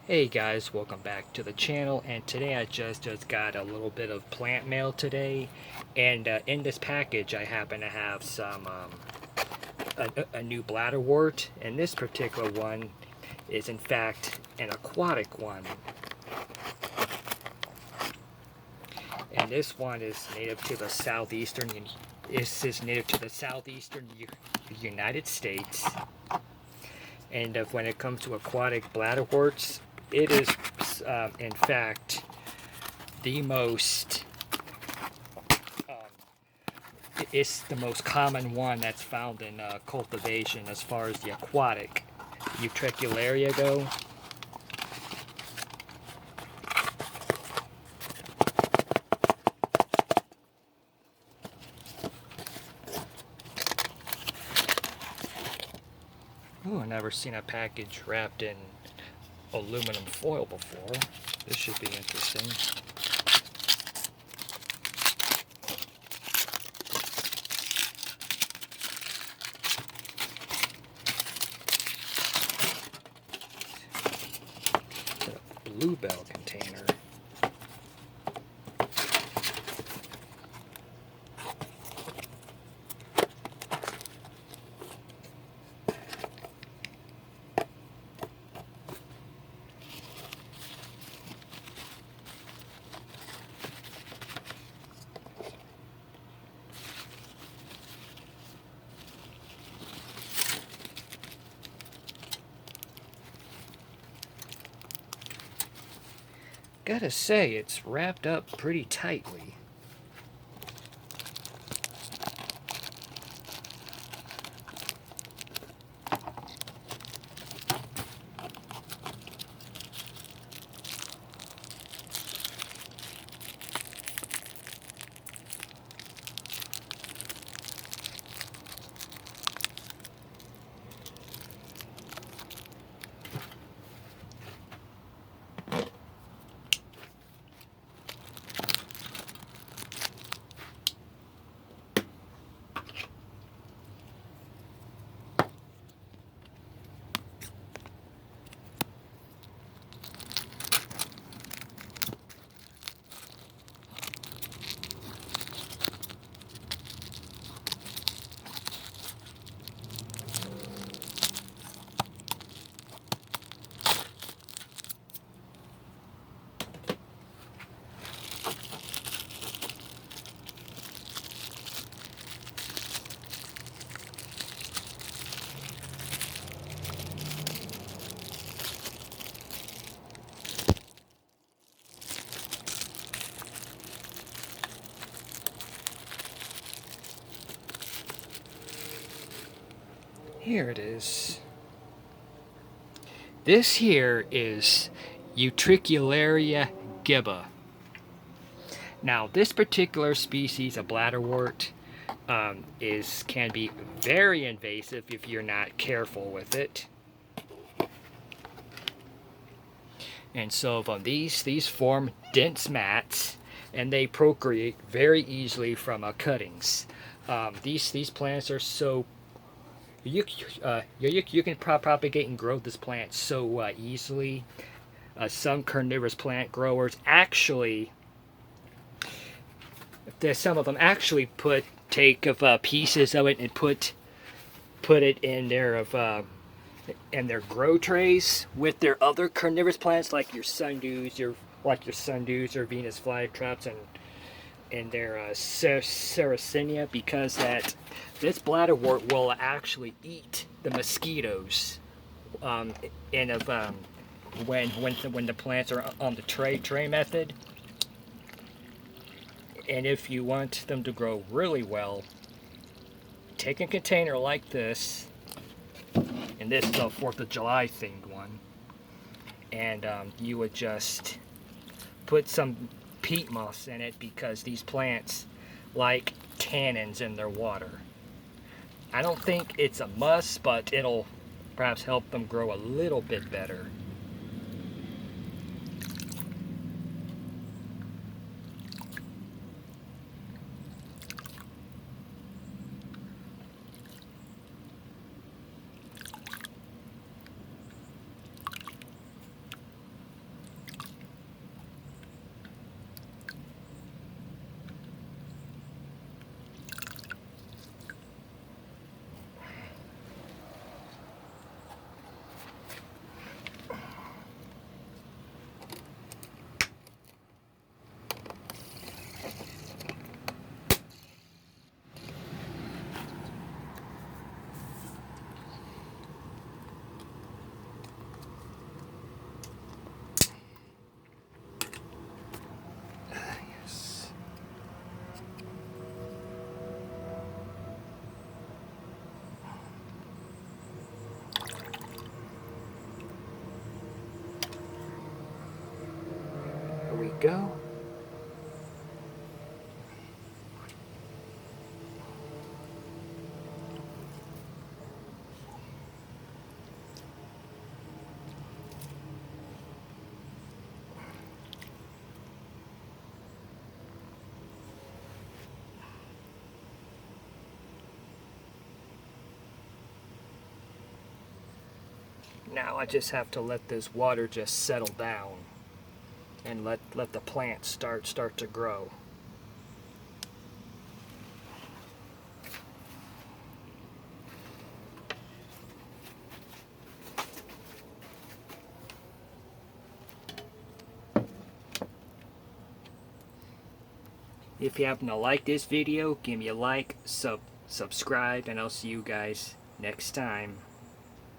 Hey guys, welcome back to the channel, and today I just got a little bit of plant mail today, and in this package I happen to have some a new bladderwort, and this particular one is in fact an aquatic one, and this one is native to the southeastern United States. And when it comes to aquatic bladderworts, it is in fact the most it's the most common one that's found in cultivation as far as the aquatic Utricularia go. Oh, I've never seen a package wrapped in aluminum foil before. This should be interesting. A bluebell container. Gotta say, it's wrapped up pretty tightly. Here it is. This here is Utricularia gibba. Now, this particular species of bladderwort can be very invasive if you're not careful with it. And so these form dense mats, and they procreate very easily from cuttings. These plants are so you can propagate and grow this plant so easily. Some carnivorous plant growers actually, some of them actually take pieces of it and put it in their grow trays with their other carnivorous plants like your sundews, or Venus flytraps, and their Sarracenia, because this bladderwort will actually eat the mosquitoes when the plants are on the tray method. And if you want them to grow really well, take a container like this, and this is a 4th of July themed one, and you would just put some peat moss in it, because these plants like tannins in their water. I don't think it's a must, but it'll perhaps help them grow a little bit better. go. Now I just have to let this water just settle down and let the plant start to grow. If you happen to like this video, give me a like, subscribe, and I'll see you guys next time.